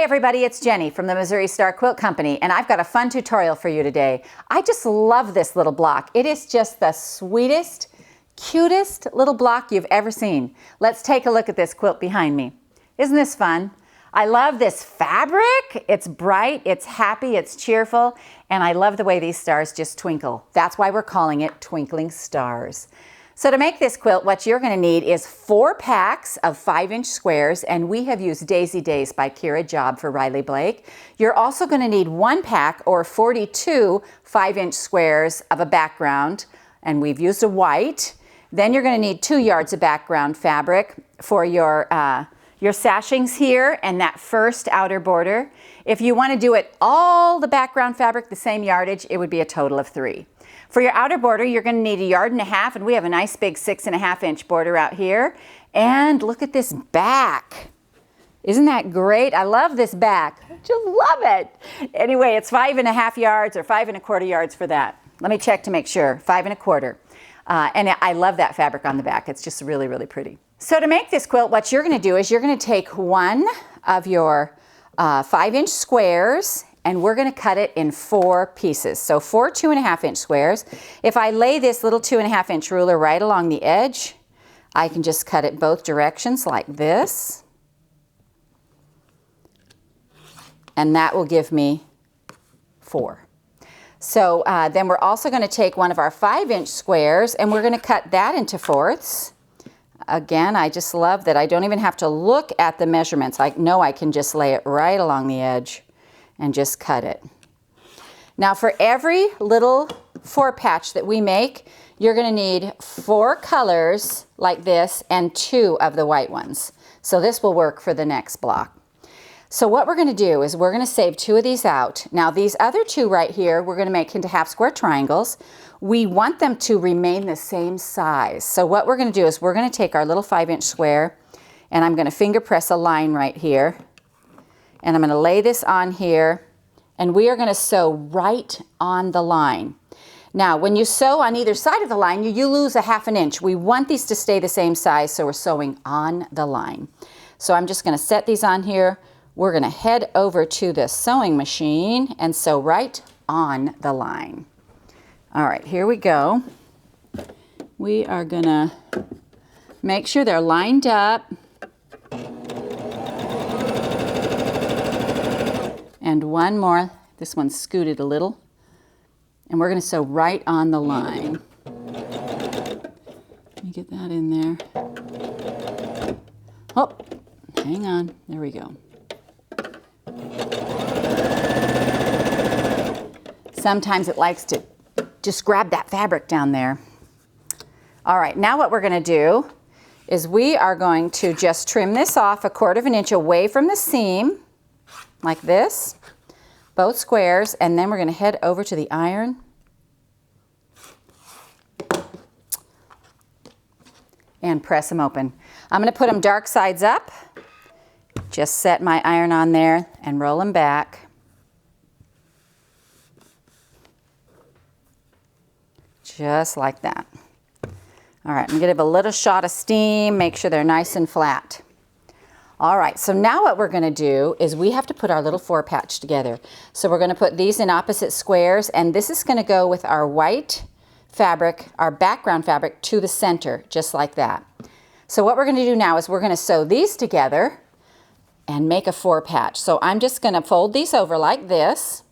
everybody, it's Jenny from the Missouri Star Quilt Company, and I've got a fun tutorial for you today. I just love this little block. It is just the sweetest, cutest little block you've ever seen. Let's take a look at this quilt behind me. Isn't this fun? I love this fabric. It's bright, it's happy, it's cheerful, and I love the way these stars just twinkle. That's why we're calling it Twinkling Stars. So to make this quilt, what you're going to need is 4 packs of 5-inch squares, and we have used Daisy Days by Kira Job for Riley Blake. You're also going to need 1 pack or 42 5-inch squares of a background, and we've used a white. Then you're going to need 2 yards of background fabric for your sashings here and that first outer border. If you want to do it all the background fabric, the same yardage, it would be a total of 3. For your outer border, you're going to need 1.5 yards, and we have a nice big 6.5-inch border out here. And look at this back. Isn't that great? I love this back. I just love it. Anyway, it's 5.5 yards or 5.25 yards for that. Let me check to make sure. 5.25. And I love that fabric on the back. It's just really, really pretty. So to make this quilt, what you're going to do is you're going to take one of your 5-inch squares, and we're going to cut it in 4 pieces. So 4 2.5-inch squares. If I lay this little 2.5-inch ruler right along the edge, I can just cut it both directions like this. And that will give me 4. So then we're also going to take one of our 5-inch squares, and we're going to cut that into 4ths. Again, I just love that I don't even have to look at the measurements. I know I can just lay it right along the edge and just cut it. Now for every little 4 patch that we make, you're going to need 4 colors like this and 2 of the white ones. So this will work for the next block. So what we're going to do is we're going to save 2 of these out. Now these other 2 right here, we're going to make into half square triangles. We want them to remain the same size. So what we're going to do is we're going to take our little 5-inch square, and I'm going to finger press a line right here. And I'm going to lay this on here, and we are going to sew right on the line. Now, when you sew on either side of the line, you lose a 1/2 inch. We want these to stay the same size, so we're sewing on the line. So I'm just going to set these on here. We're going to head over to the sewing machine and sew right on the line. All right, here we go. We are going to make sure they're lined up. And one more. This one's scooted a little. And we're going to sew right on the line. Let me get that in there. Oh, hang on. There we go. Sometimes it likes to just grab that fabric down there. All right, now what we're going to do is we are going to just trim this off 1/4 inch away from the seam, like this, both squares, and then we're going to head over to the iron and press them open. I'm going to put them dark sides up, just set my iron on there and roll them back. Just like that. All right, I'm going to give a little shot of steam, make sure they're nice and flat. All right, so now what we're going to do is we have to put our little 4 patch together. So we're going to put these in opposite squares, and this is going to go with our white fabric, our background fabric, to the center, just like that. So what we're going to do now is we're going to sew these together and make a 4 patch. So I'm just going to fold these over like this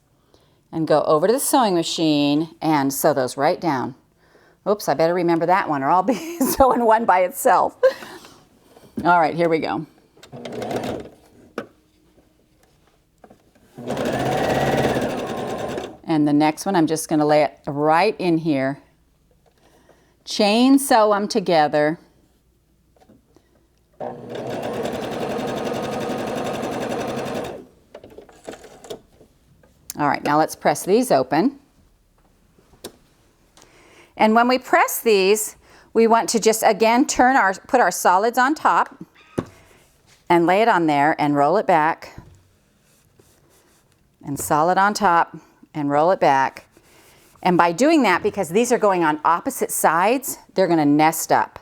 and go over to the sewing machine and sew those right down. Oops, I better remember that one or I'll be sewing one by itself. All right, here we go. And the next one, I'm just going to lay it right in here. Chain sew them together. All right, now let's press these open. And when we press these, we want to just again put our solids on top and lay it on there and roll it back. And solid on top and roll it back. And by doing that, because these are going on opposite sides, they're going to nest up.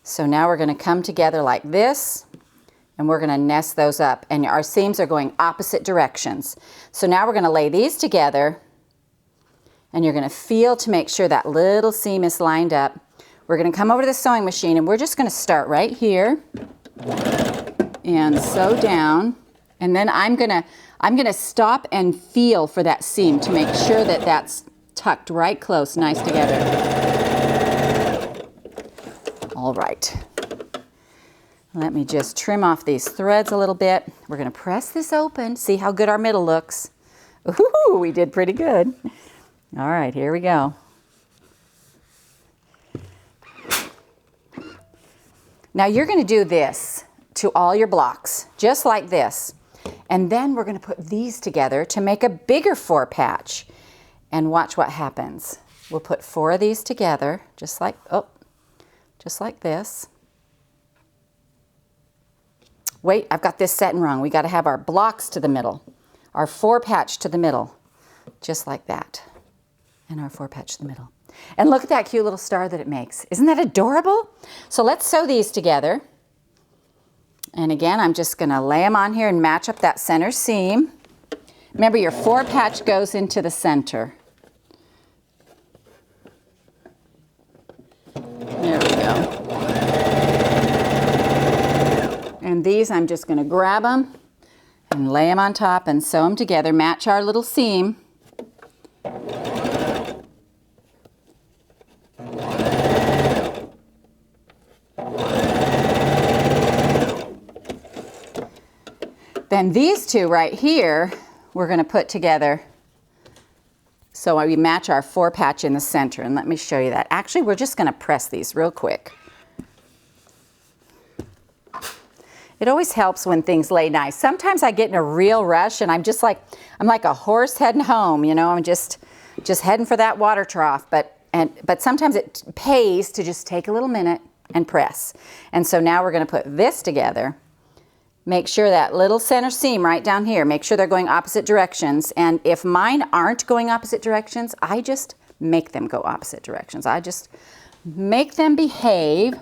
So now we're going to come together like this And we're going to nest those up, and our seams are going opposite directions. So now we're going to lay these together, and you're going to feel to make sure that little seam is lined up. We're going to come over to the sewing machine, and we're just going to start right here and sew down. And then I'm going to stop and feel for that seam to make sure that that's tucked right close, nice together. All right. Let me just trim off these threads a little bit. We're going to press this open. See how good our middle looks. Ooh, we did pretty good. All right, here we go. Now you're going to do this to all your blocks, just like this. And then we're going to put these together to make a bigger 4 patch. And watch what happens. We'll put 4 of these together, just like this. Wait, I've got this setting wrong. We got to have our blocks to the middle, our 4 patch to the middle, just like that. And our 4 patch to the middle. And look at that cute little star that it makes. Isn't that adorable? So let's sew these together. And again, I'm just going to lay them on here and match up that center seam. Remember, your 4 patch goes into the center. There we go. And these, I'm just going to grab them and lay them on top and sew them together, match our little seam. Then these 2 right here, we're going to put together so we match our 4 patch in the center. And let me show you that. Actually, we're just going to press these real quick. It always helps when things lay nice. Sometimes I get in a real rush and I'm like a horse heading home, you know, I'm just heading for that water trough. But sometimes it pays to just take a little minute and press. And so now we're going to put this together. Make sure that little center seam right down here, make sure they're going opposite directions. And if mine aren't going opposite directions, I just make them go opposite directions. I just make them behave.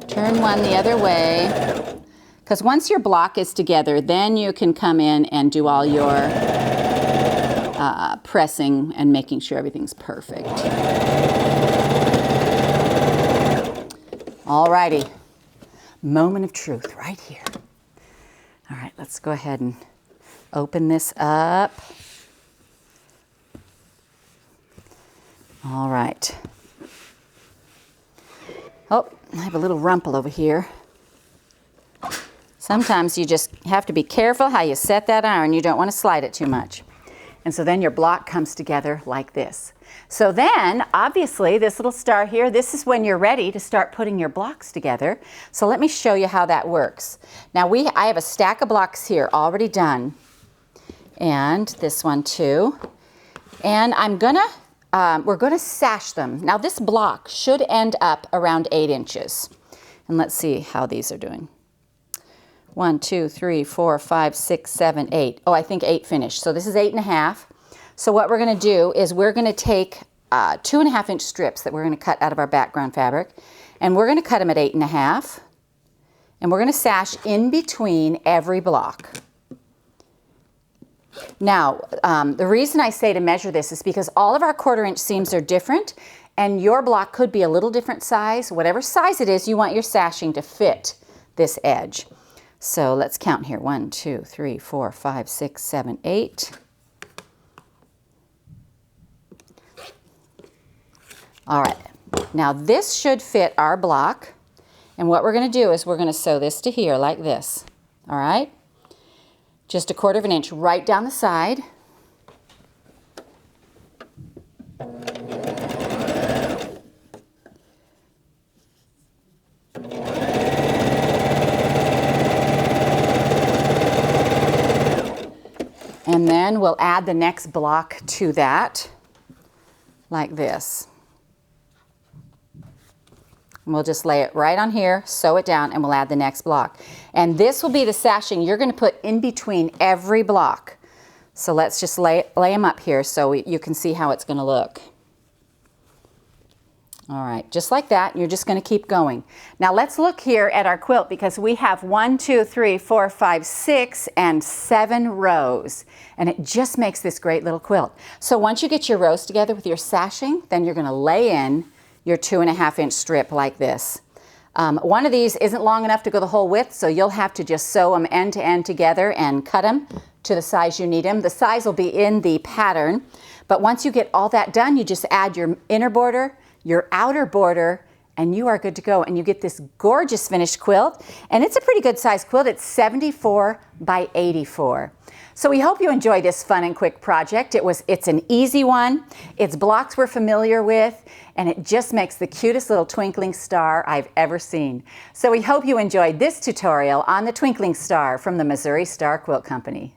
Turn one the other way. Because once your block is together, then you can come in and do all your pressing and making sure everything's perfect. All righty. Moment of truth right here. All right, let's go ahead and open this up. All right. Oh, I have a little rumple over here. Sometimes you just have to be careful how you set that iron. You don't want to slide it too much. And so then your block comes together like this. So then, obviously, this little star here, this is when you're ready to start putting your blocks together. So let me show you how that works. Now, I have a stack of blocks here already done. And this one too. And we're gonna sash them. Now, this block should end up around 8 inches. And let's see how these are doing. 1, 2, 3, 4, 5, 6, 7, 8. Oh, I think 8 finished. So this is 8.5. So what we're going to do is we're going to take 2.5-inch strips that we're going to cut out of our background fabric, and we're going to cut them at 8.5, and we're going to sash in between every block. Now, the reason I say to measure this is because all of our 1/4-inch seams are different, and your block could be a little different size. Whatever size it is, you want your sashing to fit this edge. So let's count here. 1, 2, 3, 4, 5, 6, 7, 8. All right, now this should fit our block, and what we're going to do is we're going to sew this to here like this, all right? Just 1/4 of an inch right down the side. And then we'll add the next block to that, like this. And we'll just lay it right on here, sew it down, and we'll add the next block. And this will be the sashing you're going to put in between every block. So let's just lay them up here so you can see how it's going to look. All right, just like that. You're just going to keep going. Now let's look here at our quilt because we have 1, 2, 3, 4, 5, 6, and 7 rows. And it just makes this great little quilt. So once you get your rows together with your sashing, then you're going to lay in your 2.5-inch strip like this. One of these isn't long enough to go the whole width, so you'll have to just sew them end to end together and cut them to the size you need them. The size will be in the pattern, but once you get all that done, you just add your inner border, your outer border, and you are good to go. And you get this gorgeous finished quilt, and it's a pretty good size quilt. It's 74 by 84. So we hope you enjoy this fun and quick project. It's an easy one. It's blocks we're familiar with, and it just makes the cutest little twinkling star I've ever seen. So we hope you enjoyed this tutorial on the twinkling star from the Missouri Star Quilt Company.